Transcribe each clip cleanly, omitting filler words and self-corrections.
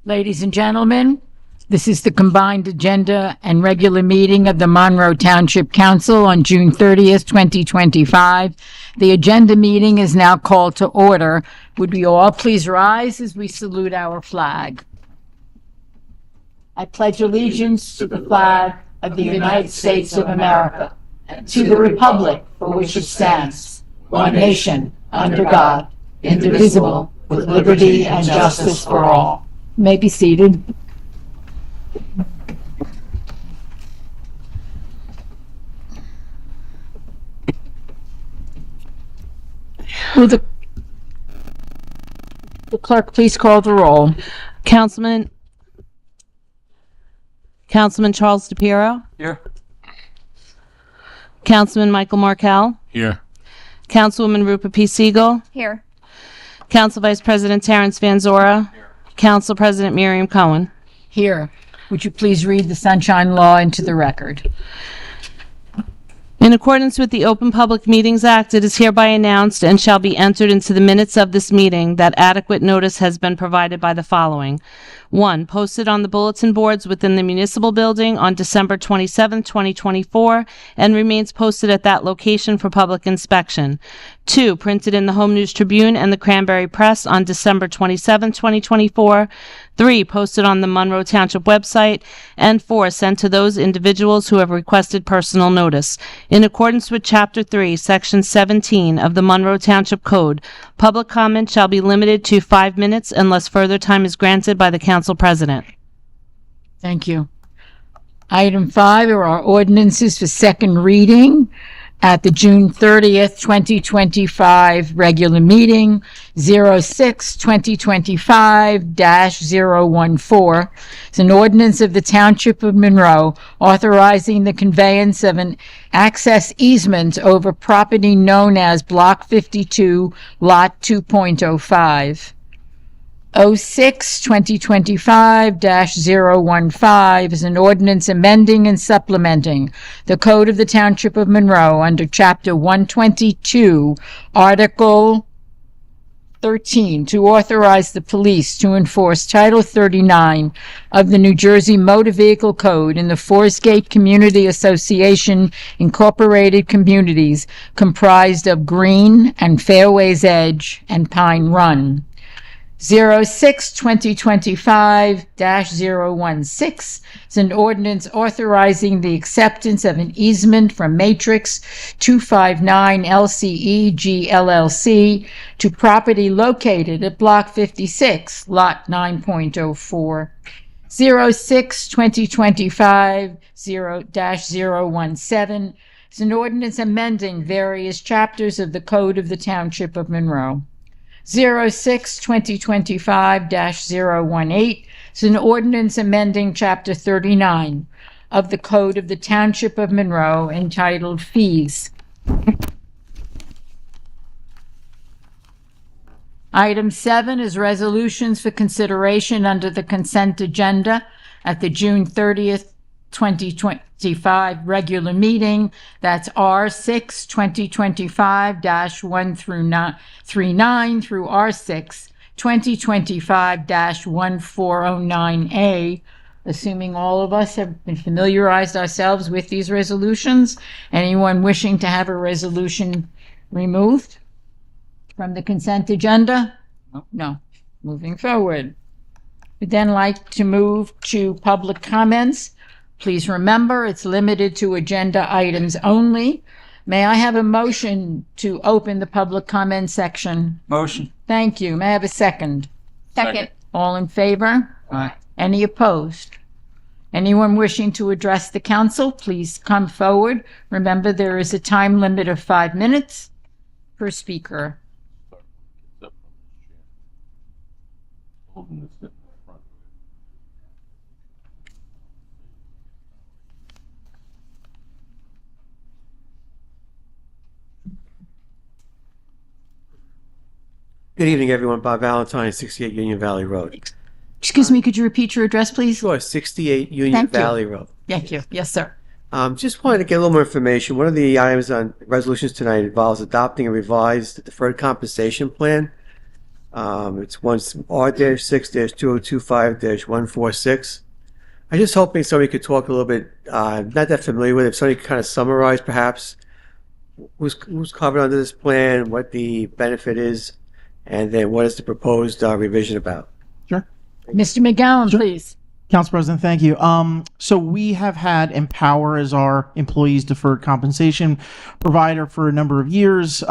Ladies and gentlemen, this is the combined agenda and regular meeting of the Monroe Township Council on June 30th, 2025. The agenda meeting is now called to order. Would we all please rise as we salute our flag? I pledge allegiance to the flag of the United States of America and to the republic for which it stands, one nation, under God, indivisible, with liberty and justice for all. You may be seated. Will the clerk please call the roll? Councilman Charles DePiero. Here. Councilman Michael Markell. Here. Councilwoman Rupa P. Siegel. Here. Council Vice President Terrence Van Zora. Here. Council President Miriam Cohen. Here. Would you please read the Sunshine Law into the record? In accordance with the Open Public Meetings Act, it is hereby announced and shall be entered into the minutes of this meeting that adequate notice has been provided by the following. 1. Posted on the bulletin boards within the municipal building on December 27, 2024, and remains posted at that location for public inspection. 2. Printed in the Home News Tribune and the Cranberry Press on December 27, 2024. 3. Posted on the Monroe Township website. And 4. Sent to those individuals who have requested personal notice. In accordance with Chapter 3, Section 17 of the Monroe Township Code, public comment shall be limited to 5 minutes unless further time is granted by the Council President. Thank you. Item 5 are our ordinances for second reading at the June 30th, 2025 regular meeting, 06-2025-014. It's an ordinance of the Township of Monroe authorizing the conveyance of an access easement over property known as Block 52, Lot 2.05. 06-2025-015 is an ordinance amending and supplementing the Code of the Township of Monroe under Chapter 122, Article 13, to authorize the police to enforce Title 39 of the New Jersey Motor Vehicle Code in the Forest Gate Community Association Incorporated communities comprised of Green and Fairways Edge and Pine Run. 06-2025-016 is an ordinance authorizing the acceptance of an easement from Matrix 259 LCE GLLC to property located at Block 56, Lot 9.04. 06-2025-0-017 is an ordinance amending various chapters of the Code of the Township of Monroe. 06-2025-018 is an ordinance amending Chapter 39 of the Code of the Township of Monroe entitled Fees. Item 7 is resolutions for consideration under the consent agenda at the June 30th, 2025 regular meeting. That's R6 2025-1 through 39 through R6 2025-1409A. Assuming all of us have been familiarized ourselves with these resolutions, anyone wishing to have a resolution removed from the consent agenda? No. Moving forward. We'd then like to move to public comments. Please remember, it's limited to agenda items only. May I have a motion to open the public comment section? Motion. Thank you. May I have a second? Second. All in favor? Aye. Any opposed? Anyone wishing to address the council, please come forward. Remember, there is a time limit of 5 minutes per speaker. Good evening, everyone. Bob Valentine, 68 Union Valley Road. Excuse me, could you repeat your address, please? Sure, 68 Union Thank you. Valley Road. Thank you. Yes, sir. Just wanted to get a little more information. One of the items on resolutions tonight involves adopting a revised deferred compensation plan. It's one R-6-2025-146. I'm just hoping somebody could talk a little bit, not that familiar with it, if somebody could kind of summarize perhaps who's covered under this plan, what the benefit is, and then what is the proposed revision about? Sure. Mr. McGowan, please. Council President, thank you. So we have had Empower as our employees deferred compensation provider for a number of years.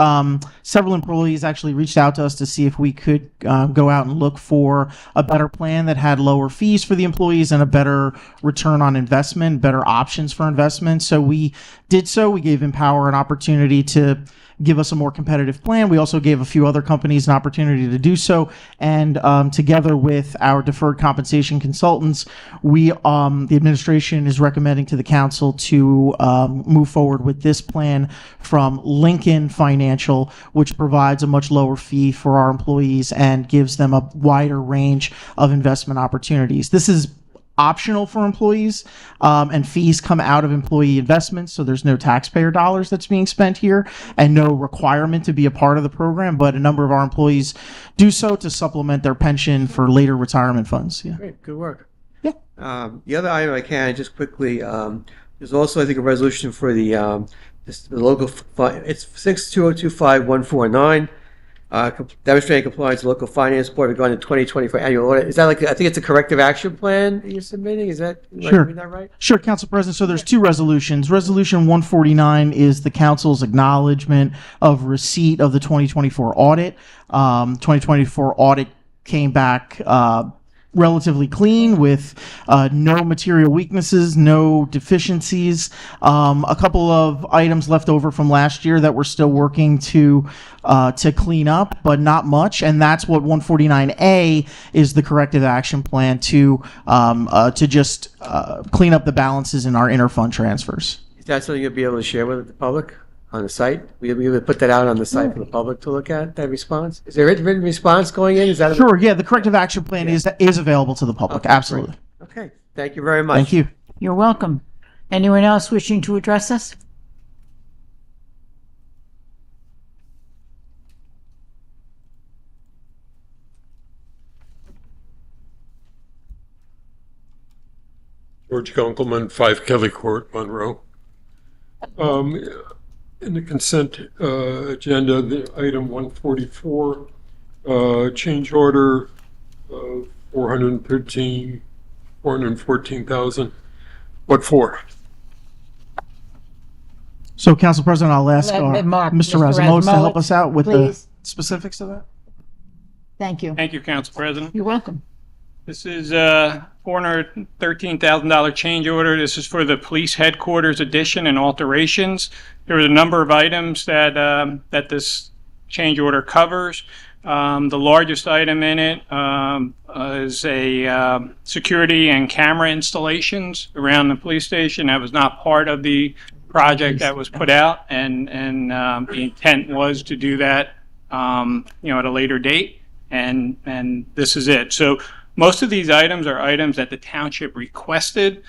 Several employees actually reached out to us to see if we could go out and look for a better plan that had lower fees for the employees and a better return on investment, better options for investment. So we did so. We gave Empower an opportunity to give us a more competitive plan. We also gave a few other companies an opportunity to do so. And together with our deferred compensation consultants, the administration is recommending to the council to move forward with this plan from Lincoln Financial, which provides a much lower fee for our employees and gives them a wider range of investment opportunities. This is optional for employees, and fees come out of employee investments, so there's no taxpayer dollars that's being spent here and no requirement to be a part of the program, but a number of our employees do so to supplement their pension for later retirement funds. Yeah. Great, good work. Yeah. The other item I can just quickly, there's also, I think, a resolution for the local, it's 62025-149, demonstrating compliance with local finance board regarding the 2024 annual audit. Is that like, I think it's a corrective action plan that you're submitting? Is that, am I Sure. reading that right? Sure, Council President. So there's two resolutions. Resolution 149 is the council's acknowledgement of receipt of the 2024 audit. 2024 audit came back relatively clean with no material weaknesses, no deficiencies. A couple of items left over from last year that we're still working to clean up, but not much. And that's what 149A is, the corrective action plan to just clean up the balances in our interfund transfers. Is that something you'll be able to share with the public on the site? Will you be able to put that out on the site for the public to look at, that response? Is there a written response going in? Is that Sure, yeah, the corrective action plan is available to the public, Okay, absolutely. great. Okay, thank you very much. Thank you. You're welcome. Anyone else wishing to address us? George Gunkelman, 5 Kelly Court, Monroe. In the consent agenda, the item 144, change order of 414,000. What for? So, Council President, I'll ask Mark, Mr. Mr. Razamos to help Razumowitz, us out with please. the specifics of that. Thank you. Thank you, Council President. You're welcome. This is a $413,000 change order. This is for the police headquarters addition and alterations. There are a number of items that that this change order covers. The largest item in it is a security and camera installations around the police station. That was not part of the project that was put out, and the intent was to do that, at a later date, and this is it. So most of these items are items that the township requested.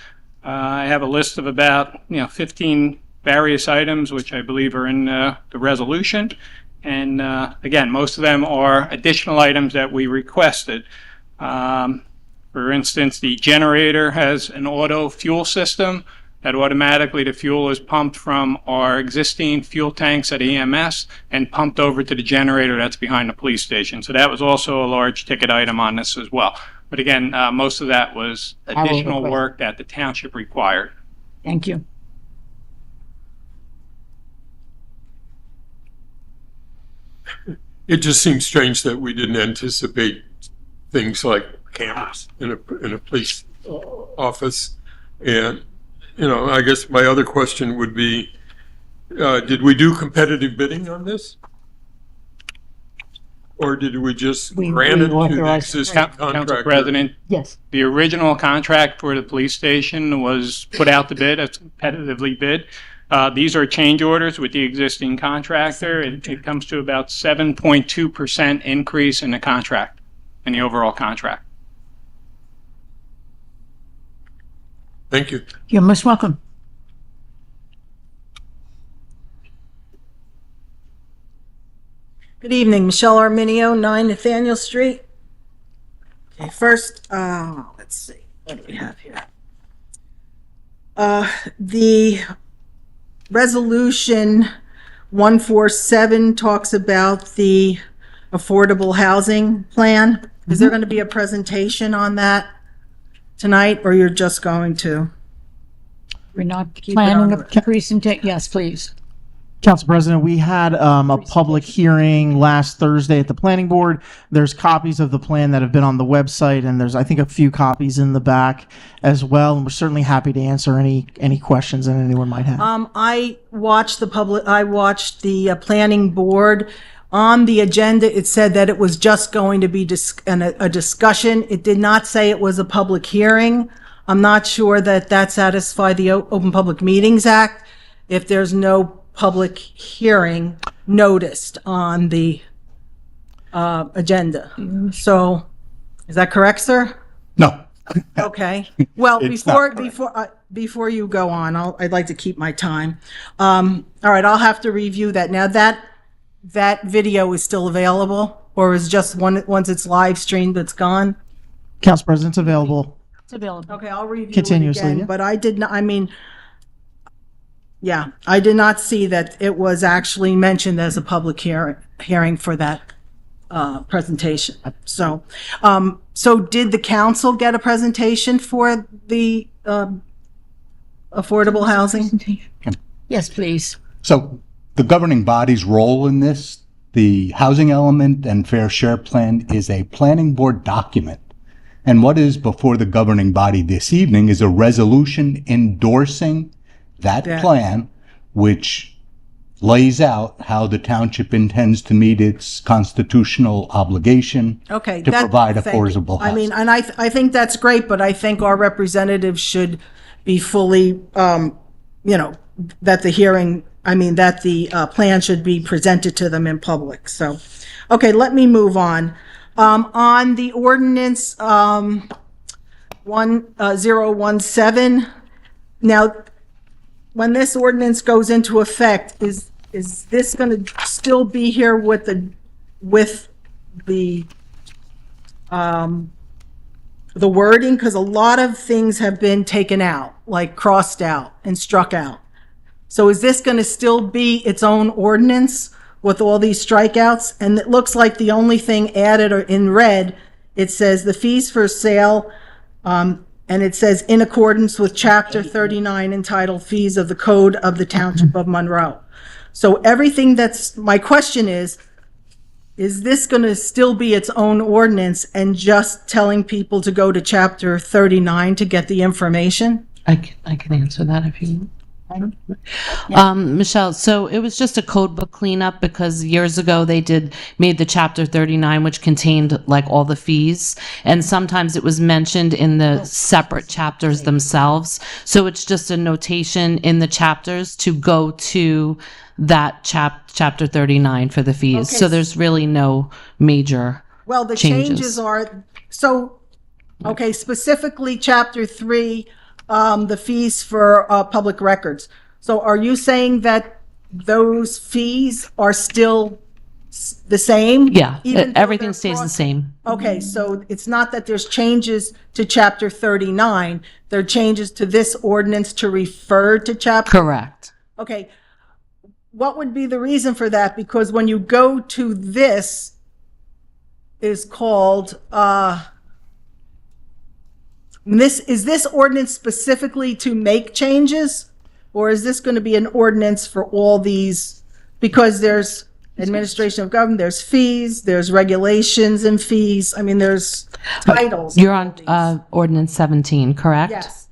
I have a list of about 15 various items, which I believe are in the resolution. And again, most of them are additional items that we requested. For instance, the generator has an auto fuel system that automatically the fuel is pumped from our existing fuel tanks at EMS and pumped over to the generator that's behind the police station. So that was also a large ticket item on this as well. But again, most of that was additional work that the township required. Thank you. It just seems strange that we didn't anticipate things like cameras in a police office. And, I guess my other question would be, did we do competitive bidding on this? Or did we just grant it to the existing Council contractor? President, Yes. the original contract for the police station was put out to bid, it's competitively bid. These are change orders with the existing contractor. It comes to about 7.2% increase in the contract, in the overall contract. Thank you. You're most welcome. Good evening, Michelle Arminio, 9 Nathaniel Street. Okay, first, let's see, what do we have here? The resolution 147 talks about the affordable housing plan. Is there going to be a presentation on that tonight, or you're just going to? We're not Keep it planning on a presentation. Yes, please. Council President, we had a public hearing last Thursday at the planning board. There's copies of the plan that have been on the website, and there's, I think, a few copies in the back as well. And we're certainly happy to answer any questions that anyone might have. I watched the planning board. On the agenda, it said that it was just going to be a discussion. It did not say it was a public hearing. I'm not sure that satisfied the Open Public Meetings Act if there's no public hearing noticed on the agenda. So, is that correct, sir? No. Okay. Well, It's not correct. before you go on, I'd like to keep my time. All right, I'll have to review that. Now, that video is still available, or is just once it's live streamed, it's gone? Council President, it's available. It's available. Okay, I'll review Continuously, it again, yeah. but I did not, I did not see that it was actually mentioned as a public hearing for that presentation. So did the council get a presentation for the affordable housing? Yes, please. So the governing body's role in this, the housing element and fair share plan, is a planning board document. And what is before the governing body this evening is a resolution endorsing that Yeah. plan, which lays out how the township intends to meet its constitutional obligation Okay. to provide thank you. affordable housing. I mean, and I think that's great, but I think our representatives should be fully, that the plan should be presented to them in public. So, okay, let me move on. On the ordinance 1017, now, when this ordinance goes into effect, is this going to still be here with the wording? Because a lot of things have been taken out, like crossed out and struck out. So is this going to still be its own ordinance with all these strikeouts? And it looks like the only thing added or in red, it says the fees for sale, and it says in accordance with Chapter 39 entitled Fees of the Code of the Township of Monroe. So everything my question is this going to still be its own ordinance and just telling people to go to Chapter 39 to get the information? I can answer that if you want. Michelle, so it was just a code book cleanup because years ago they made the Chapter 39, which contained like all the fees, and sometimes it was mentioned in the separate chapters themselves. So it's just a notation in the chapters to go to that Chapter 39 for the fees. Okay. So there's really no major Well, the changes. changes are, okay, specifically Chapter 3, the fees for public records. So are you saying that those fees are still the same? Yeah, even though everything they're stays the crossed? same. Okay, so it's not that there's changes to Chapter 39, there are changes to this ordinance to refer to Chapter? Correct. Okay, what would be the reason for that? Because when you go to this, is called, is this ordinance specifically to make changes? Or is this going to be an ordinance for all these? Because there's administration of government, there's fees, there's regulations and fees. I mean, there's titles. You're on ordinance 17, correct? Yes.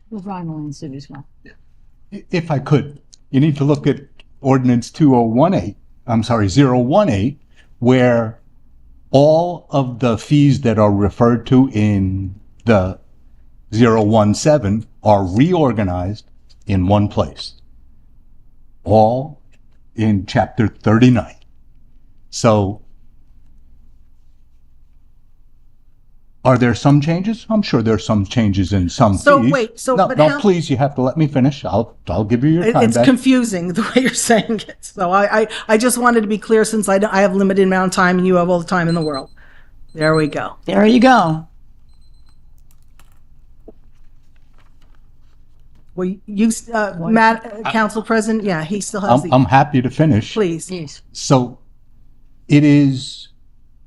Ron will answer as well. If I could, you need to look at ordinance 018, where all of the fees that are referred to in the 017 are reorganized in one place. All in Chapter 39. So Are there some changes? I'm sure there's some changes in some So, fees. wait, so- No, but no, how- please, you have to let me finish. I'll give you your time It's back. confusing the way you're saying it. So I just wanted to be clear since I have limited amount of time and you have all the time in the world. There we go. There you go. Well, you, Council President, yeah, he still has I'm happy to finish. please. Yes. So it is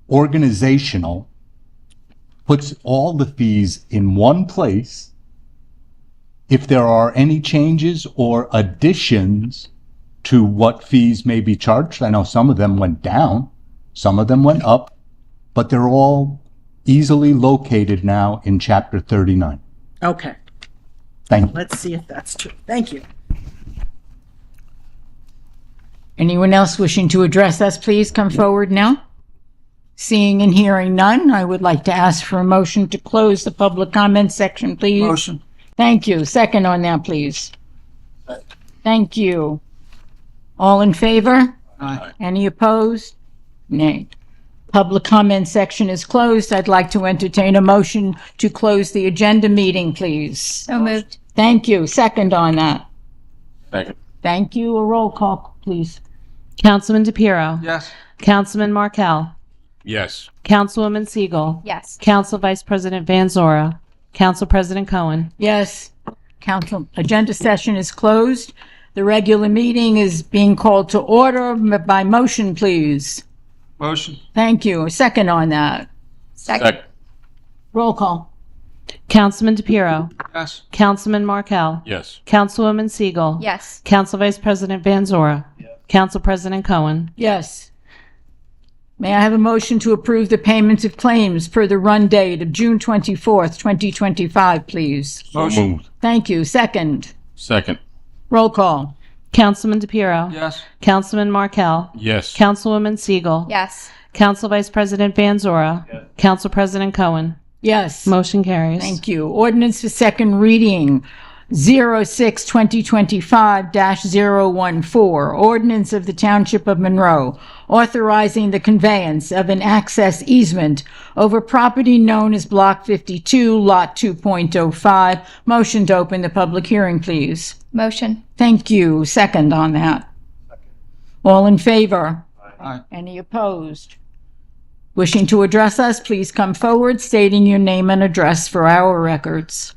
organizational, puts all the fees in one place. If there are any changes or additions to what fees may be charged, I know some of them went down, some of them went up, but they're all easily located now in Chapter 39. Okay, Thank you. let's see if that's true. Thank you. Anyone else wishing to address us, please come forward now. Seeing and hearing none, I would like to ask for a motion to close the public comment section, please. Motion. Thank you. Second on that, please. Thank you. All in favor? Aye. Any opposed? Nay. Public comment section is closed. I'd like to entertain a motion to close the agenda meeting, please. So moved. Thank you. Second on that. Second. Thank you. A roll call, please. Councilman DePiero. Yes. Councilman Markel. Yes. Councilwoman Siegel. Yes. Council Vice President Van Zora. Council President Cohen. Yes. Council, agenda session is closed. The regular meeting is being called to order by motion, please. Motion. Thank you. A second on that. Second. Roll call. Councilman DePiero. Yes. Councilman Markel. Yes. Councilwoman Siegel. Yes. Council Vice President Van Zora. Council President Cohen. Yes. May I have a motion to approve the payments of claims per the run date of June 24th, 2025, please? Motion. Thank you. Second. Second. Roll call. Councilman DePiero. Yes. Councilman Markel. Yes. Councilwoman Siegel. Yes. Council Vice President Van Zora. Council President Cohen. Yes. Motion carries. Thank you. Ordinance for second reading, 06-2025-014. Ordinance of the Township of Monroe, authorizing the conveyance of an access easement over property known as Block 52, Lot 2.05. Motion to open the public hearing, please. Motion. Thank you. Second on that. All in favor? Aye. Any opposed? Wishing to address us, please come forward stating your name and address for our records.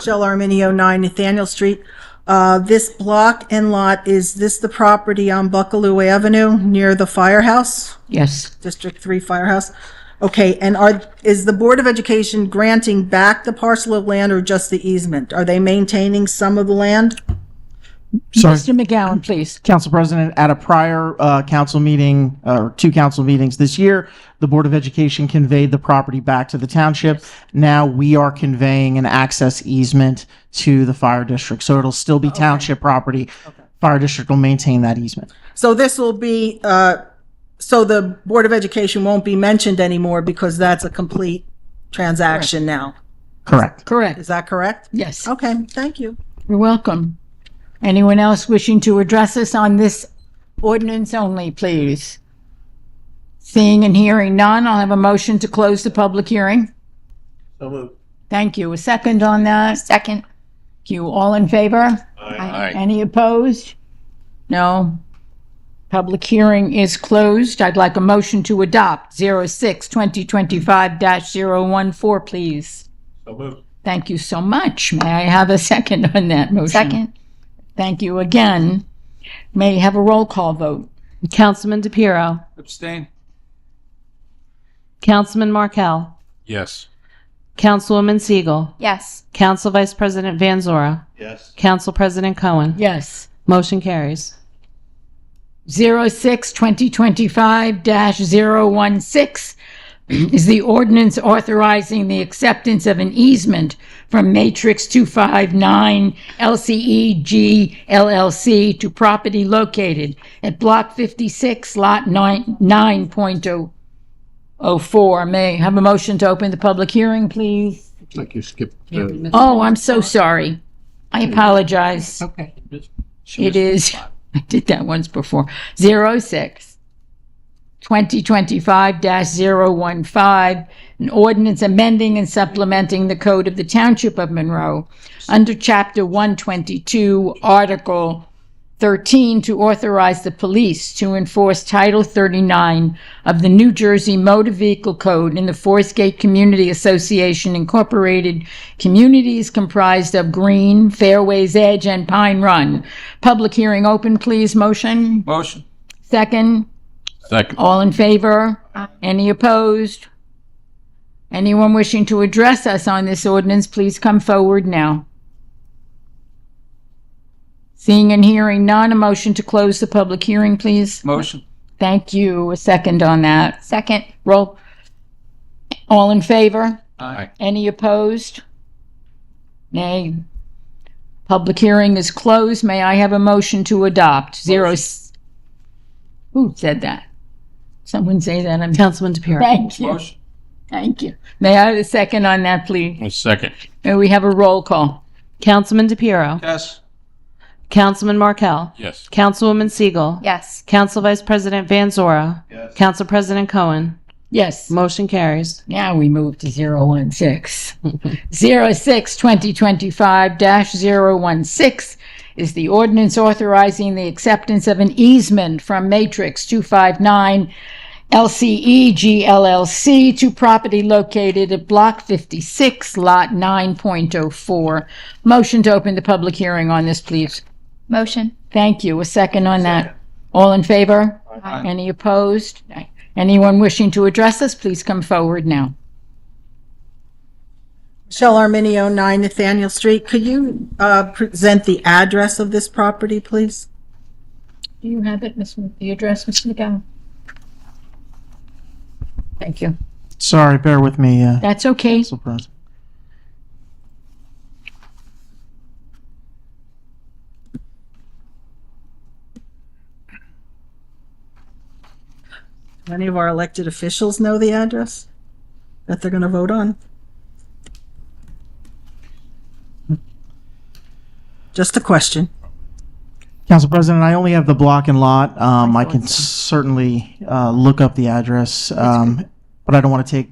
Shell Arminio, 9 Nathaniel Street. This block and lot, is this the property on Buckaloo Avenue near the firehouse? Yes. District 3 Firehouse? Okay, and is the Board of Education granting back the parcel of land or just the easement? Are they maintaining some of the land? Sorry. Mr. McGowan, please. Council President, at a prior council meeting, or two council meetings this year, the Board of Education conveyed the property back to the township. Now we are conveying an access easement to the fire district. So it'll still be township property. Fire district will maintain that easement. So this will be, so the Board of Education won't be mentioned anymore because that's a complete transaction now. Correct. Correct. Is that correct? Yes. Okay, thank you. You're welcome. Anyone else wishing to address us on this ordinance only, please? Seeing and hearing none, I'll have a motion to close the public hearing. So moved. Thank you. A second on that? Second. Thank you. All in favor? Aye. Any opposed? No. Public hearing is closed. I'd like a motion to adopt 06-2025-014, please. So moved. Thank you so much. May I have a second on that motion? Second. Thank you again. May I have a roll call vote? Councilman DePiero. Abstain. Councilman Markel. Yes. Councilwoman Siegel. Yes. Council Vice President Van Zora. Yes. Council President Cohen. Yes. Motion carries. 06-2025-016 is the ordinance authorizing the acceptance of an easement from Matrix 259 LCEG LLC to property located at Block 56, Lot 9.04. May I have a motion to open the public hearing, please? Looks like you skipped. Oh, I'm so sorry. I apologize. Okay. It is, I did that once before. 06 2025-015, an ordinance amending and supplementing the Code of the Township of Monroe under Chapter 122, Article 13, to authorize the police to enforce Title 39 of the New Jersey Motor Vehicle Code in the Forest Gate Community Association Incorporated communities comprised of Green, Fairways Edge, and Pine Run. Public hearing open, please. Motion? Motion. Second? Second. All in favor? Any opposed? Anyone wishing to address us on this ordinance, please come forward now. Seeing and hearing none, a motion to close the public hearing, please. Motion. Thank you. A second on that. Second. Roll. All in favor? Aye. Any opposed? Nay. Public hearing is closed. May I have a motion to adopt? Who said that? Someone say that. Councilman DePiero. Thank you. Motion. Thank you. May I have a second on that, please? A second. May we have a roll call? Councilman DePiero. Yes. Councilman Markel. Yes. Councilwoman Siegel. Yes. Council Vice President Van Zora. Yes. Council President Cohen. Yes. Motion carries. Now we move to 016. 2025-016 is the ordinance authorizing the acceptance of an easement from Matrix 259 LCEG LLC to property located at Block 56, Lot 9.04. Motion to open the public hearing on this, please. Motion. Thank you. A second on that. All in favor? Aye. Any opposed? Anyone wishing to address us, please come forward now. Michelle Arminio, 9 Nathaniel Street. Could you present the address of this property, please? Do you have it, the address, Mr. McGowan? Thank you. Sorry, bear with me. That's okay. Council President. Do any of our elected officials know the address that they're going to vote on? Just a question. Council President, I only have the block and lot. I can certainly look up the address, but I don't want to take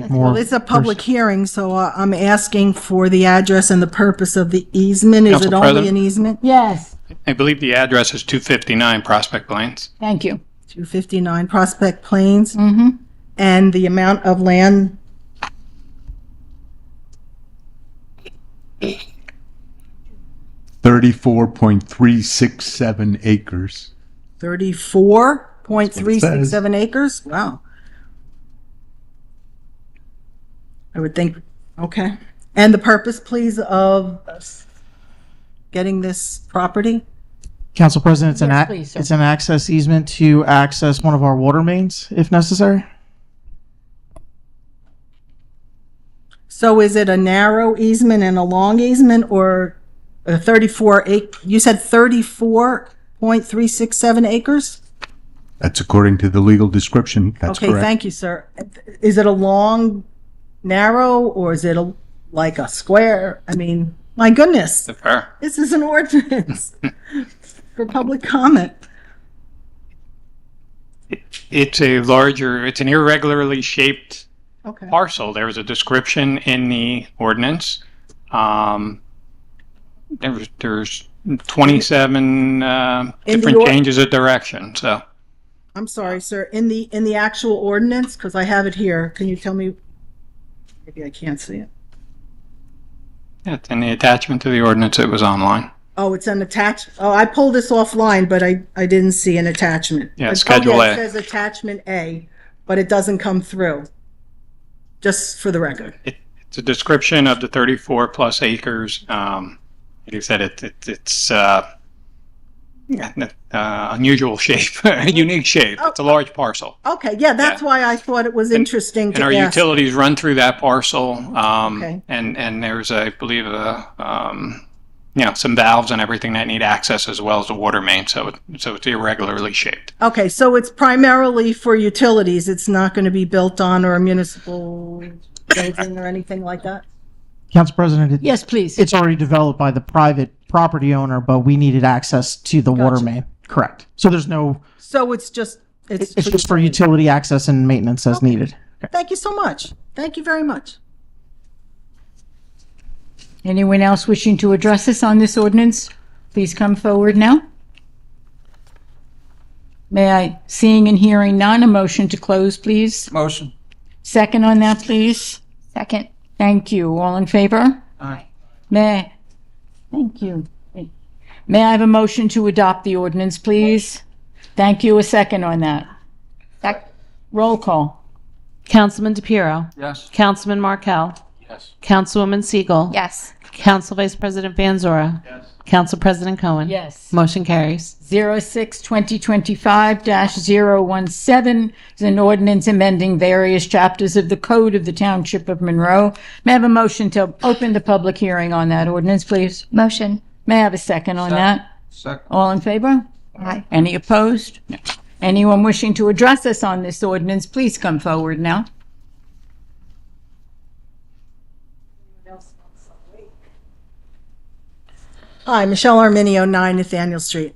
more. Well, it's a public hearing, so I'm asking for the address and the purpose of the easement. Is Council it only President? an easement? Yes, I believe the address is 259 Prospect Plains. thank you. 259 Prospect Plains. Mm-hmm. And the amount of land? 34.367 acres. 34.367 acres? Wow. I would think, okay. And the purpose, please, of getting this property? Council President, Yes, please, sir. it's an access easement to access one of our water mains, if necessary. So is it a narrow easement and a long easement, or a 34 you said 34.367 acres? That's according to the legal description. That's Okay, correct. thank you, sir. Is it a long, narrow, or is it like a square? I mean, my goodness, Fair. this is an ordinance for public comment. It's an irregularly shaped Okay. parcel. There was a description in the ordinance. There's 27 different or- changes of direction. So I'm sorry, sir. In the actual ordinance, because I have it here. Can you tell me? Maybe I can't see it. it's in the attachment to the ordinance. It was online. Oh, it's an attach. Oh, I pulled this offline, but I didn't see an attachment. Yeah, But- Schedule oh, yeah, A. It says attachment A, but it doesn't come through. Just for the record. It's a description of the 34 plus acres. Like I said, it's unusual shape, unique shape. It's a large parcel. Okay, yeah, that's why I thought it was interesting And to our ask. utilities run through that parcel. Okay. And there's, I believe, some valves and everything that need access as well as the water main. So it's irregularly shaped. Okay, so it's primarily for utilities. It's not going to be built on or a municipal building or anything like that? Council President, Yes, please. it's already developed by the private property owner, but we needed access to the water Gotcha. main. Correct. So there's no, So it's just It's just for utility access and maintenance as needed. Thank you so much. Thank you very much. Anyone else wishing to address us on this ordinance? Please come forward now. May I, seeing and hearing none, a motion to close, please? Motion. Second on that, please? Second. Thank you. All in favor? Aye. Thank you. May I have a motion to adopt the ordinance, please? Thank you. A second on that. Roll call. Councilman DePiero. Yes. Councilman Markel. Yes. Councilwoman Siegel. Yes. Council Vice President Van Zora. Yes. Council President Cohen. Yes. Motion carries. 06-2025-017 is an ordinance amending various chapters of the Code of the Township of Monroe. May I have a motion to open the public hearing on that ordinance, please? Motion. May I have a second on that? Second. All in favor? Aye. Any opposed? No. Anyone wishing to address us on this ordinance, please come forward now. Hi, Michelle Arminio, 9 Nathaniel Street.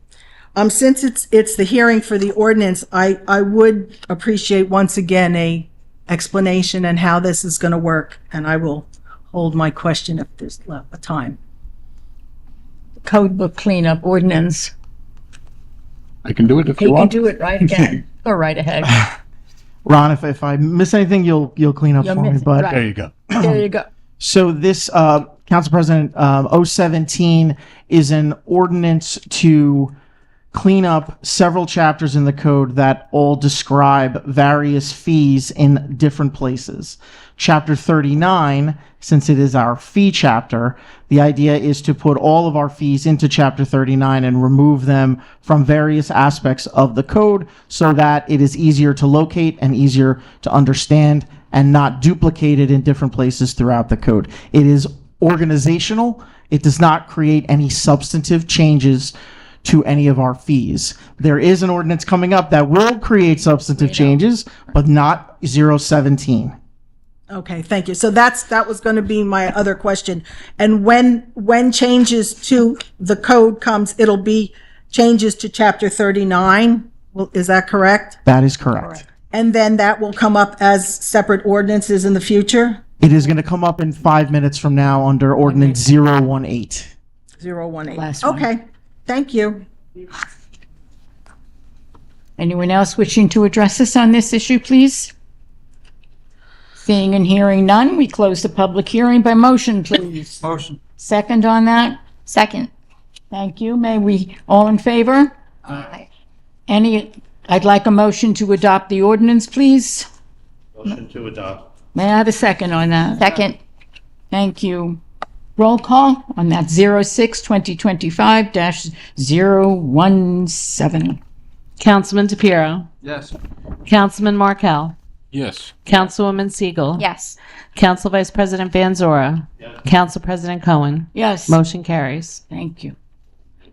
Since it's the hearing for the ordinance, I would appreciate once again a explanation and how this is going to work, and I will hold my question if there's a time. Code book cleanup ordinance. I can do it if You you can want. do it right again. Go right ahead. Ron, if I miss anything, you'll clean up You'll for me. miss it, But right. There you go. There you go. So this, Council President, 017 is an ordinance to clean up several chapters in the code that all describe various fees in different places. Chapter 39, since it is our fee chapter, the idea is to put all of our fees into Chapter 39 and remove them from various aspects of the code so that it is easier to locate and easier to understand and not duplicated in different places throughout the code. It is organizational. It does not create any substantive changes to any of our fees. There is an ordinance coming up that will create substantive changes, but not 017. Okay, thank you. So that was going to be my other question. And when changes to the code comes, it'll be changes to Chapter 39. Well, is that correct? That is correct. And then that will come up as separate ordinances in the future? It is going to come up in 5 minutes from now under Ordinance 018. 018. Last one. Okay, thank you. Anyone else wishing to address us on this issue, please? Seeing and hearing none, we close the public hearing by motion, please. Motion. Second on that? Second. Thank you. May we, all in favor? Aye. I'd like a motion to adopt the ordinance, please. Motion to adopt. May I have a second on that? Second. Thank you. Roll call on that 06-2025-017. Councilman DePiero. Yes. Councilman Markel. Yes. Councilwoman Siegel. Yes. Council Vice President Van Zora. Yes. Council President Cohen. Yes. Motion carries. Thank you.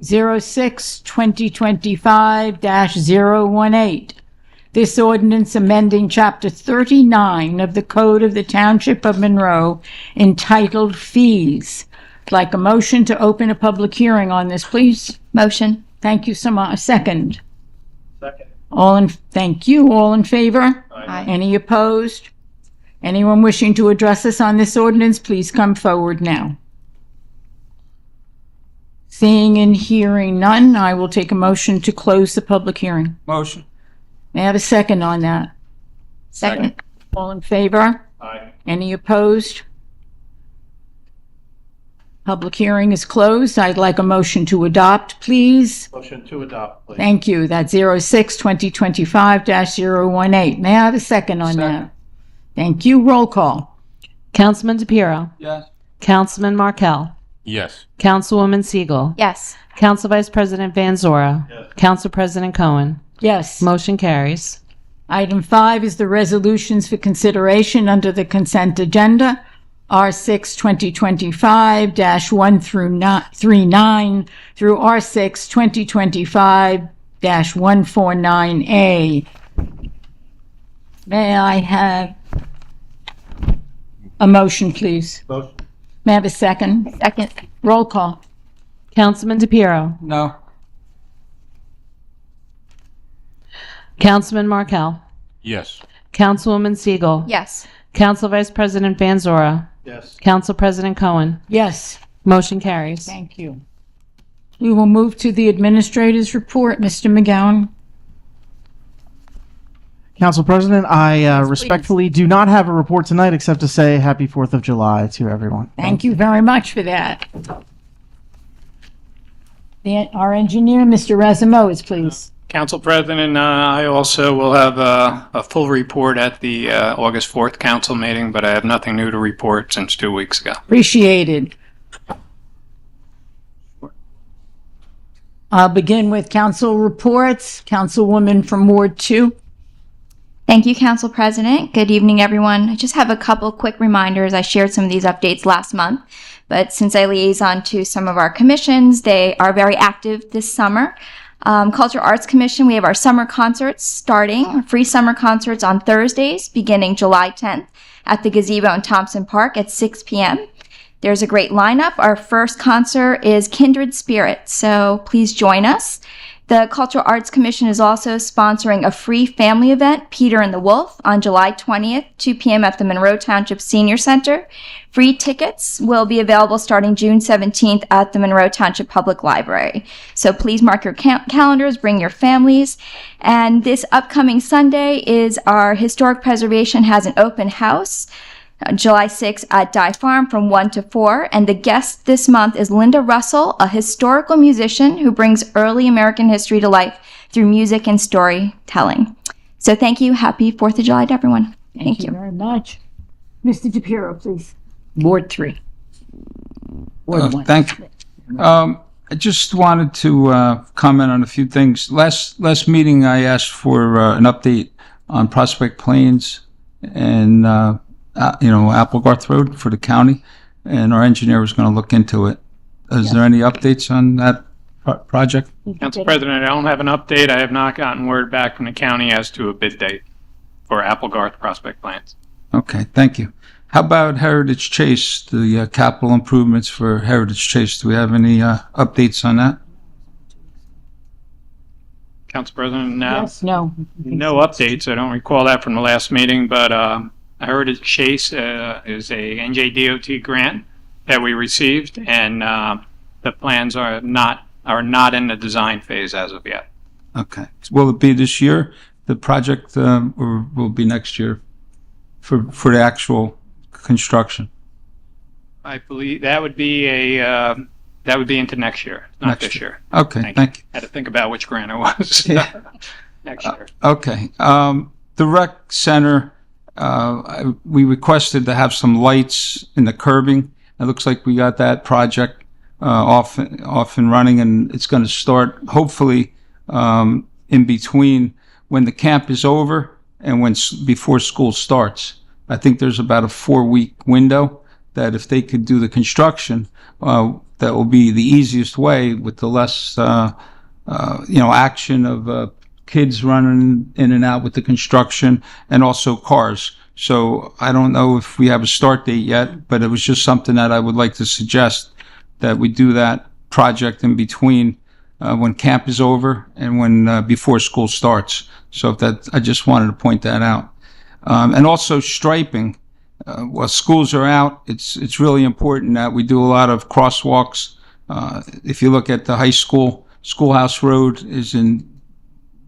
06-2025-018. This ordinance amending Chapter 39 of the Code of the Township of Monroe entitled Fees. I'd like a motion to open a public hearing on this, please. Motion. Thank you so much. Second. Second. Thank you. All in favor? Aye. Any opposed? Anyone wishing to address us on this ordinance, please come forward now. Seeing and hearing none, I will take a motion to close the public hearing. Motion. May I have a second on that? Second. All in favor? Aye. Any opposed? Public hearing is closed. I'd like a motion to adopt, please. Motion to adopt, please. Thank you. That's 06-2025-018. May I have a second on that? Thank you. Roll call. Councilman DePiero. Yes. Councilman Markel. Yes. Councilwoman Siegel. Yes. Council Vice President Van Zora. Yes. Council President Cohen. Yes. Motion carries. Item 5 is the resolutions for consideration under the consent agenda. R6-2025-1 through 39 through R6-2025-149A. May I have a motion, please? Motion. May I have a second? Second. Roll call. Councilman DePiero. No. Councilman Markel, Yes. Councilwoman Siegel, Yes. Council Vice President Van Zora, Yes. Council President Cohen. Yes, Motion carries. thank you. We will move to the administrator's report. Mr. McGowan? Council President, I respectfully do not have a report tonight except to say happy 4th of July to everyone. Thank you very much for that. Our engineer, Mr. Rasimowitz, please. Council President, I also will have a full report at the August 4th council meeting, but I have nothing new to report since 2 weeks ago. Appreciated. I'll begin with council reports. Councilwoman from Ward 2. Thank you, Council President. Good evening, everyone. I just have a couple quick reminders. I shared some of these updates last month, but since I liaison to some of our commissions, they are very active this summer. Culture Arts Commission, we have our summer concerts starting, free summer concerts on Thursdays, beginning July 10th at the Gazebo in Thompson Park at 6 p.m. There's a great lineup. Our first concert is Kindred Spirit, so please join us. The Cultural Arts Commission is also sponsoring a free family event, Peter and the Wolf, on July 20th, 2 p.m. at the Monroe Township Senior Center. Free tickets will be available starting June 17th at the Monroe Township Public Library. So please mark your calendars, bring your families. And this upcoming Sunday is our Historic Preservation has an open house. July 6th at Dye Farm from 1 to 4. And the guest this month is Linda Russell, a historical musician who brings early American history to life through music and storytelling. So thank you. Happy 4th of July to everyone. Thank you. Very much. Mr. DePiero, please. Ward 3. Ward 1. Thank you. I just wanted to comment on a few things. Last meeting, I asked for an update on Prospect Plains and Applegarth Road for the county, and our engineer was going to look into it. Is there any updates on that project? Council President, I don't have an update. I have not gotten word back from the county as to a bid date for Applegarth Prospect Plans. Okay, thank you. How about Heritage Chase, the capital improvements for Heritage Chase? Do we have any updates on that? Council President, Yes, no. no updates. I don't recall that from the last meeting, but Heritage Chase is a NJDOT grant that we received, and the plans are not in the design phase as of yet. Okay. Will it be this year, the project, or will it be next year for the actual construction? I believe that would be into next year, not this year. Okay, thank you. Had to think about which grant it was. Yeah. Next year. Okay. The rec center, we requested to have some lights in the curbing. It looks like we got that project off and running, and it's going to start hopefully in between when the camp is over and before school starts. I think there's about a 4-week window that if they could do the construction, that will be the easiest way with the less action of kids running in and out with the construction, and also cars. So I don't know if we have a start date yet, but it was just something that I would like to suggest, that we do that project in between when camp is over and when before school starts. So I just wanted to point that out. And also striping. While schools are out, it's really important that we do a lot of crosswalks. If you look at the high school, Schoolhouse Road is in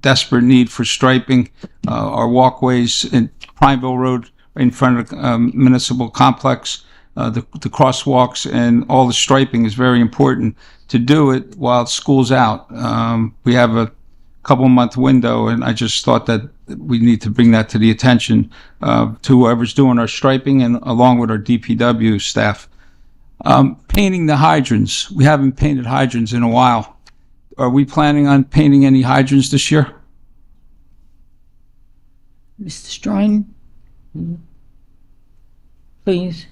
desperate need for striping. Our walkways in Prineville Road in front of the municipal complex, the crosswalks and all the striping is very important to do it while school's out. We have a couple-month window, and I just thought that we need to bring that to the attention to whoever's doing our striping and along with our DPW staff. Painting the hydrants. We haven't painted hydrants in a while. Are we planning on painting any hydrants this year? Mr. Strine, please.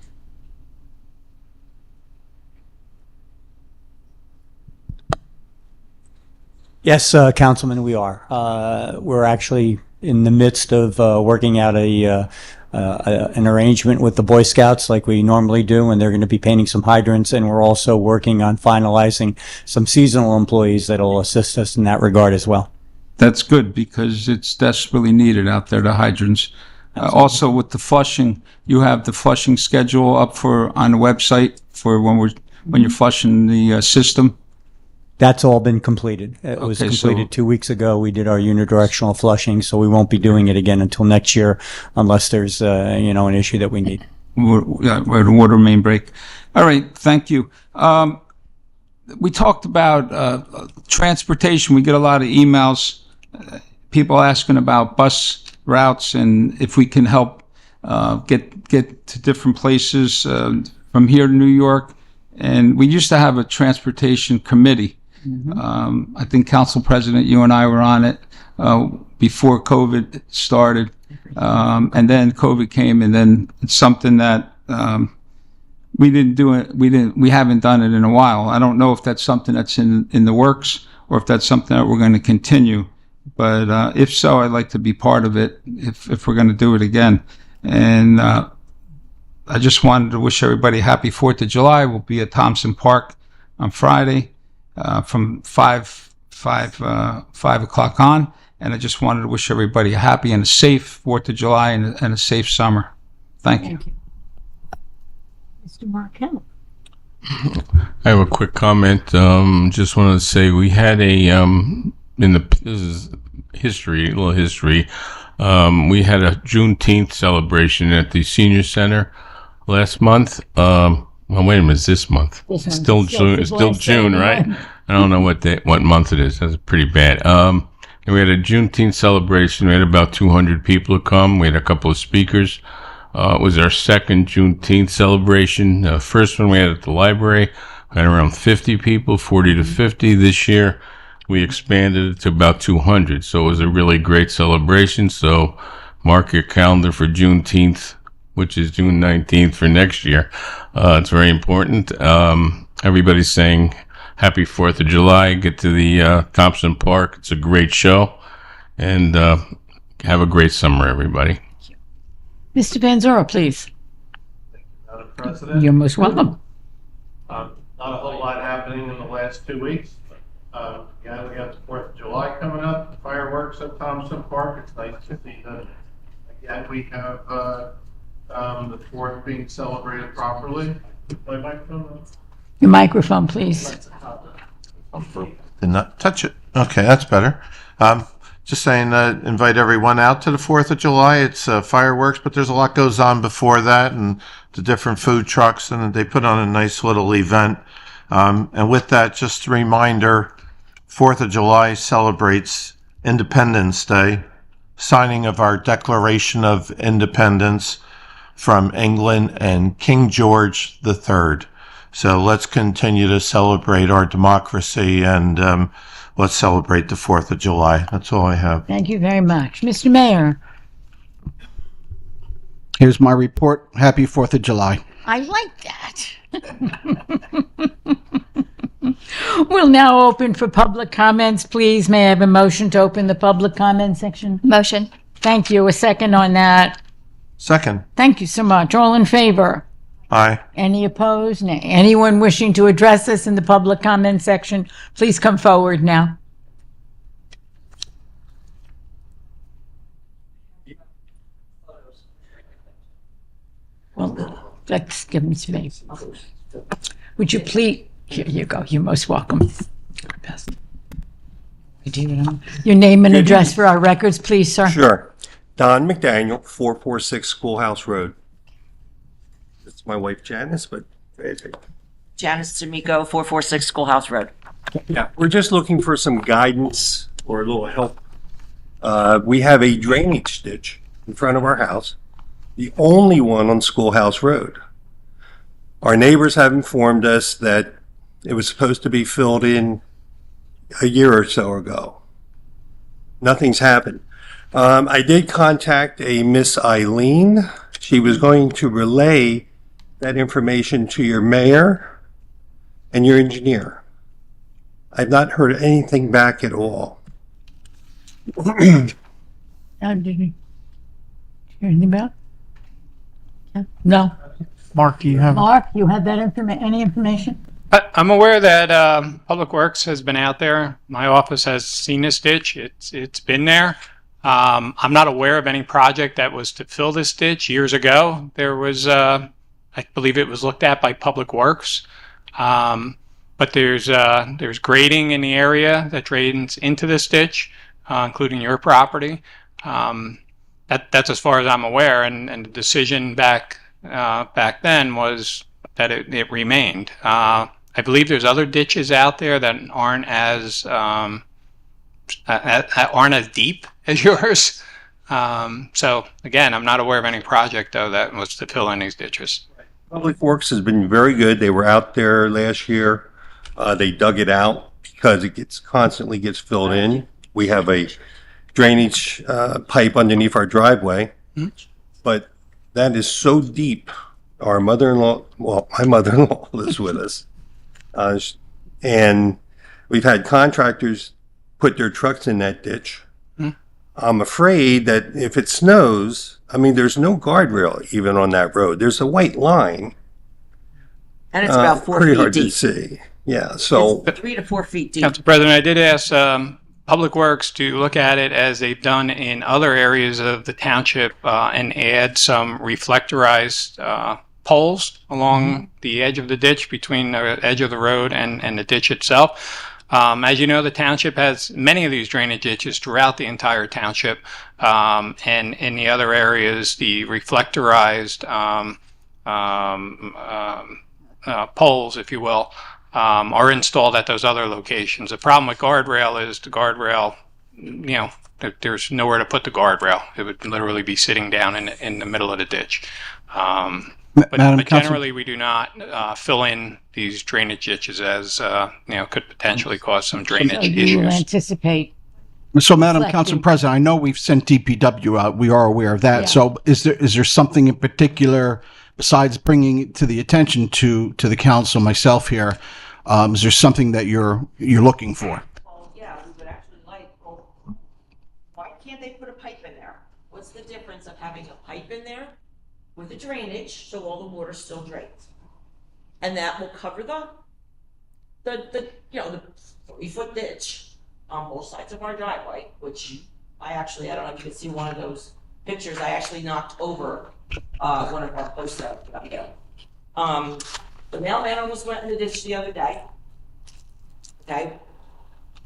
Yes, Councilman, we are. We're actually in the midst of working out an arrangement with the Boy Scouts like we normally do, and they're going to be painting some hydrants, and we're also working on finalizing some seasonal employees that will assist us in that regard as well. That's good because it's desperately needed out there, the hydrants. Also with the flushing, you have the flushing schedule up on the website for when you're flushing the system. That's all been completed. It was Okay, completed so- 2 weeks ago. We did our unidirectional flushing, so we won't be doing it again until next year unless there's, an issue that we need. Where the water main break. All right, thank you. We talked about transportation. We get a lot of emails, people asking about bus routes and if we can help get to different places from here to New York. And we used to have a transportation committee. I think Council President, you and I were on it before COVID started. And then COVID came, and then it's something that we didn't do it. We haven't done it in a while. I don't know if that's something that's in the works or if that's something that we're going to continue. But if so, I'd like to be part of it if we're going to do it again. And I just wanted to wish everybody happy 4th of July. We'll be at Thompson Park on Friday from 5 o'clock on. And I just wanted to wish everybody a happy and a safe 4th of July and a safe summer. Thank you. Mr. Markel. I have a quick comment. Just wanted to say we had this is history, a little history. We had a Juneteenth celebration at the Senior Center last month. Well, wait a minute, it's this month. It's still June. It's still June, right? I don't know what month it is. That's pretty bad. And we had a Juneteenth celebration. We had about 200 people come. We had a couple of speakers. It was our second Juneteenth celebration. First one we had at the library. We had around 50 people, 40 to 50 this year. We expanded it to about 200. So it was a really great celebration. So mark your calendar for Juneteenth, which is June 19th for next year. It's very important. Everybody's saying happy 4th of July. Get to the Thompson Park. It's a great show. And have a great summer, everybody. Mr. Van Zora, please. Madam President. You're most welcome. Not a whole lot happening in the last 2 weeks. Yeah, we got the 4th of July coming up, fireworks at Thompson Park. It's nice to see that. Again, we have the 4th being celebrated properly. My microphone on? Your microphone, please. Did not touch it. Okay, that's better. Just saying, invite everyone out to the 4th of July. It's fireworks, but there's a lot goes on before that, and the different food trucks, and they put on a nice little event. And with that, just a reminder, 4th of July celebrates Independence Day, signing of our Declaration of Independence from England and King George III. So let's continue to celebrate our democracy and let's celebrate the 4th of July. That's all I have. Thank you very much. Mr. Mayor. Here's my report. Happy 4th of July. I like that. We'll now open for public comments, please. May I have a motion to open the public comment section? Motion. Thank you. A second on that. Second. Thank you so much. All in favor? Aye. Any opposed? Nay. Anyone wishing to address us in the public comment section, please come forward now. Well, let's give me space. Would you please? Here you go. You're most welcome. Your name and address for our records, please, sir. Sure. Don McDaniel, 446 Schoolhouse Road. It's my wife Janice, but Janice D'Amico, 446 Schoolhouse Road. yeah, we're just looking for some guidance or a little help. We have a drainage ditch in front of our house, the only one on Schoolhouse Road. Our neighbors have informed us that it was supposed to be filled in a year or so ago. Nothing's happened. I did contact a Miss Eileen. She was going to relay that information to your mayor and your engineer. I've not heard anything back at all. Did you hear anything about? No. Mark, do you have? Mark, you have that any information? I'm aware that Public Works has been out there. My office has seen this ditch. It's been there. I'm not aware of any project that was to fill this ditch. Years ago, there was, I believe it was looked at by Public Works. But there's grading in the area that drains into this ditch, including your property. That's as far as I'm aware, and the decision back then was that it remained. I believe there's other ditches out there that aren't as deep as yours. So again, I'm not aware of any project though that was to fill in these ditches. Public Works has been very good. They were out there last year. They dug it out because it constantly gets filled in. We have a drainage pipe underneath our driveway, but that is so deep. Our mother-in-law, well, my mother-in-law lives with us, and we've had contractors put their trucks in that ditch. I'm afraid that if it snows, I mean, there's no guardrail even on that road. There's a white line. And it's about 4 pretty feet hard to deep. see. Yeah, so It's 3 to 4 feet deep. Council President, I did ask Public Works to look at it as they've done in other areas of the township and add some reflectorized poles along the edge of the ditch between the edge of the road and the ditch itself. As you know, the township has many of these drainage ditches throughout the entire township. And in the other areas, the reflectorized poles, if you will, are installed at those other locations. The problem with guardrail is the guardrail, there's nowhere to put the guardrail. It would literally be sitting down in the middle of the ditch. But generally, we do not fill in these drainage ditches as, could potentially cause some drainage So you issues. anticipate, So, Madam Reflecting. Council President, I know we've sent DPW out. We are aware of that. Yeah. So is there something in particular, besides bringing it to the attention to the council, myself here, is there something that you're looking for? Well, yeah, we would actually like, why can't they put a pipe in there? What's the difference of having a pipe in there with a drainage so all the water still drains? And that will cover the 3-foot ditch on both sides of our driveway, which I don't know if you can see one of those pictures, I actually knocked over one of our posts out ago. The mailman almost went in the ditch the other day. Okay,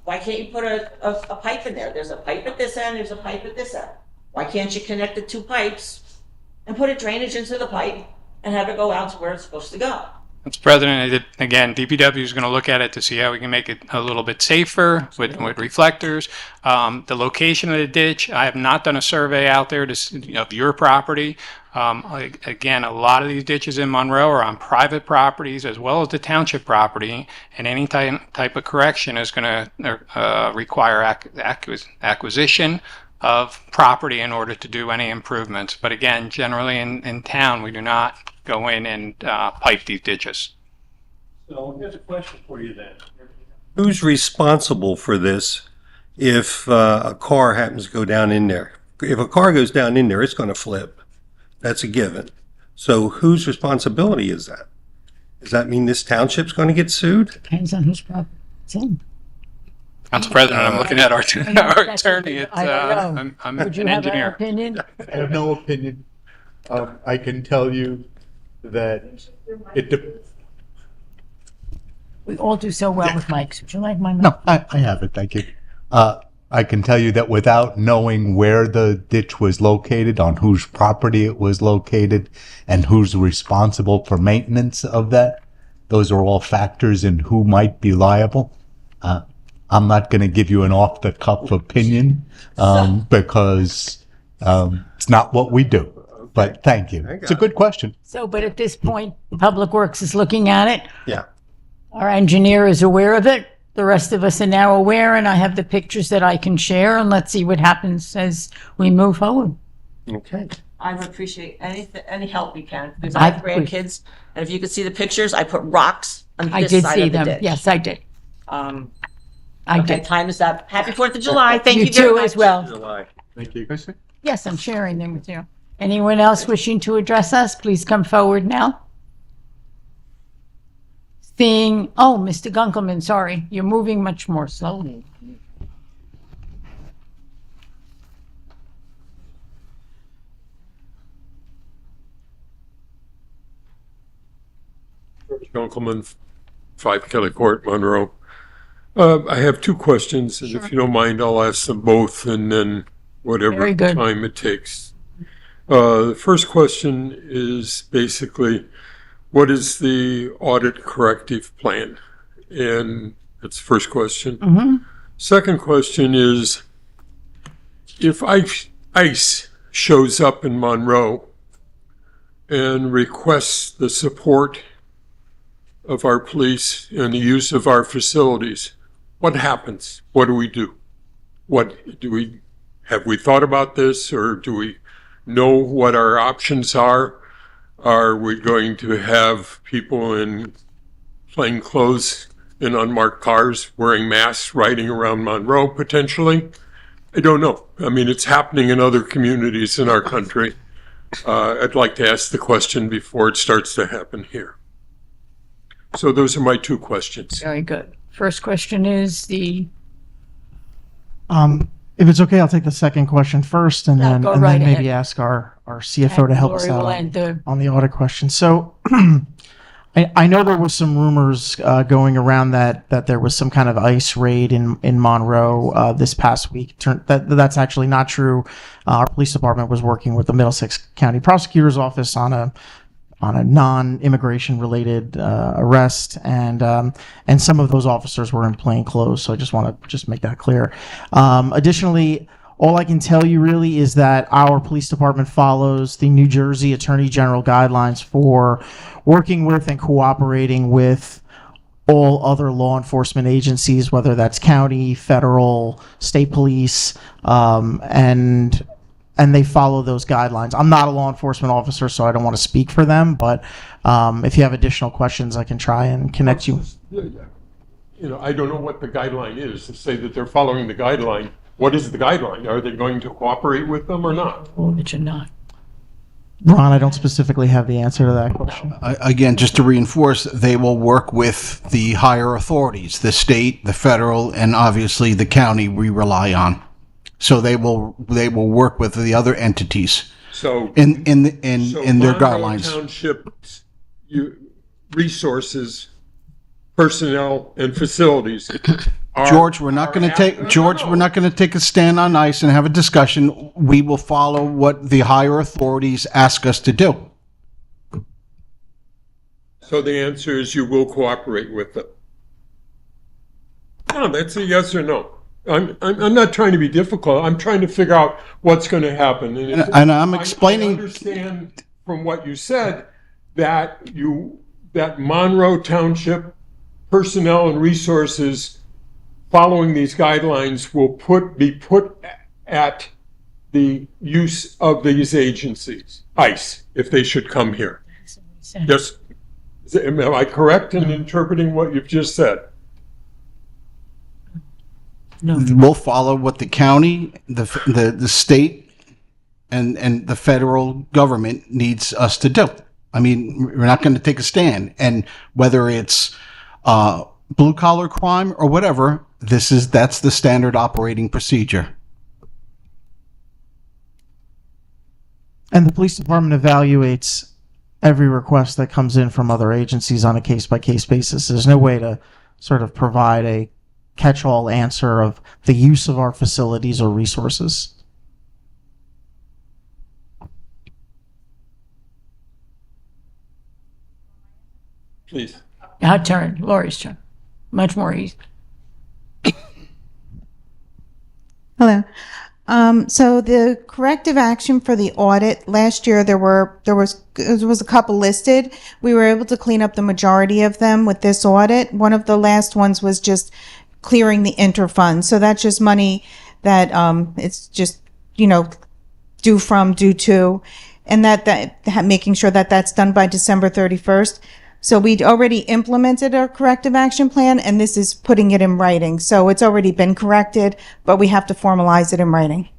why can't you put a pipe in there? There's a pipe at this end, there's a pipe at this end. Why can't you connect the two pipes and put a drainage into the pipe and have it go out to where it's supposed to go? Mr. President, again, DPW is going to look at it to see how we can make it a little bit safer with reflectors. The location of the ditch, I have not done a survey out there of your property. Again, a lot of these ditches in Monroe are on private properties as well as the township property, and any type of correction is going to require acquisition of property in order to do any improvements. But again, generally in town, we do not go in and pipe these ditches. So here's a question for you then. Who's responsible for this if a car happens to go down in there? If a car goes down in there, it's going to flip. That's a given. So whose responsibility is that? Does that mean this township's going to get sued? depends on whose property it's in. Council President, I'm looking at our attorney. I don't know. I'm Would you an have an engineer. opinion? I have no opinion. I can tell you that We all do so well with mics. Would you like my mic? No, I have it, thank you. I can tell you that without knowing where the ditch was located, on whose property it was located, and who's responsible for maintenance of that, those are all factors in who might be liable. I'm not going to give you an off-the-cuff opinion because it's not what we do. But thank you. It's a good question. So, but at this point, Public Works is looking at it. Yeah. Our engineer is aware of it. The rest of us are now aware, and I have the pictures that I can share, and let's see what happens as we move forward. Okay. I would appreciate any help we can, because I have grandkids, and if you could see the pictures, I put rocks on I this did side see of the them. ditch. Yes, I did. I did. Time is up. Happy 4th of July. Thank you You very too much. as well. July. Thank you. Yes, I'm sharing them with you. Anyone else wishing to address us, please come forward now. Oh, Mr. Gunkelman, sorry, you're moving much more slowly. Gunkelman, 5 Kelly Court, Monroe. I have 2 questions, and if you don't mind, I'll ask them both, and then whatever Very good. time it takes. The first question is basically, what is the audit corrective plan? And that's the first question. Second question is, if ICE shows up in Monroe and requests the support of our police and the use of our facilities, what happens? What do we do? Have we thought about this, or do we know what our options are? Are we going to have people in plain clothes in unmarked cars wearing masks riding around Monroe potentially? I don't know. I mean, it's happening in other communities in our country. I'd like to ask the question before it starts to happen here. So those are my 2 questions. Very good. First question is If it's okay, I'll take the second question first, and then go and right then maybe ahead. ask our CFO to help us Lori out will on, enter. on the audit question. So I know there was some rumors going around that there was some kind of ICE raid in Monroe this past week. That's actually not true. Our police department was working with the Middlesex County Prosecutor's Office on a non-immigration related arrest, and some of those officers were in plain clothes. So I just want to make that clear. Additionally, all I can tell you really is that our police department follows the New Jersey Attorney General guidelines for working with and cooperating with all other law enforcement agencies, whether that's county, federal, state police, and they follow those guidelines. I'm not a law enforcement officer, so I don't want to speak for them, but if you have additional questions, I can try and connect you. I don't know what the guideline is. To say that they're following the guideline, what is the guideline? Are they going to cooperate with them or not? Or that you're not. Ron, I don't specifically have the answer to that question. Again, just to reinforce, they will work with the higher authorities, the state, the federal, and obviously the county we rely on. So they will work with the other entities. So in their guidelines. Township resources, personnel, and facilities. George, we're not going to take a stand on ICE and have a discussion. We will follow what the higher authorities ask us to do. So the answer is you will cooperate with them. No, that's a yes or no. I'm not trying to be difficult. I'm trying to figure out what's going to happen. And I'm explaining. I understand from what you said that Monroe Township personnel and resources following these guidelines will be put at the use of these agencies, ICE, if they should come here. Yes, am I correct in interpreting what you've just said? No. We'll follow what the county, the state, and the federal government needs us to do. I mean, we're not going to take a stand. And whether it's blue collar crime or whatever, that's the standard operating procedure. And the police department evaluates every request that comes in from other agencies on a case-by-case basis. There's no way to sort of provide a catch-all answer of the use of our facilities or resources. Please. Our turn. Lori's turn. Much more easy. Hello. So the corrective action for the audit last year, there was a couple listed. We were able to clean up the majority of them with this audit. One of the last ones was just clearing the interfund. So that's just money that it's just due to, and that making sure that that's done by December 31st. So we'd already implemented our corrective action plan, and this is putting it in writing. So it's already been corrected, but we have to formalize it in writing.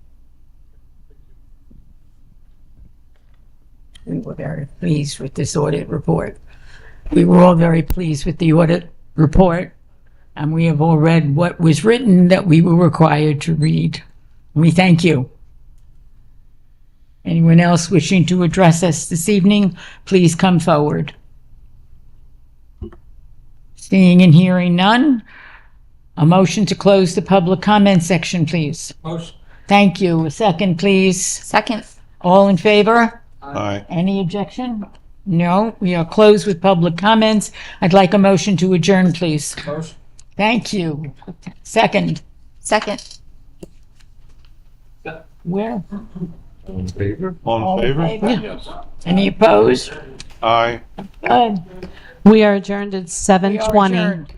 We were very pleased with this audit report. We were all very pleased with the audit report, and we have all read what was written that we were required to read. We thank you. Anyone else wishing to address us this evening, please come forward. Seeing and hearing none, a motion to close the public comment section, please. Motion. Thank you. A second, please. Second. All in favor? Aye. Any objection? No, we are closed with public comments. I'd like a motion to adjourn, please. Motion. Thank you. Second. Second. Where? All in favor? Yes. Any opposed? Aye. Good. We are adjourned at We are 7:20. adjourned.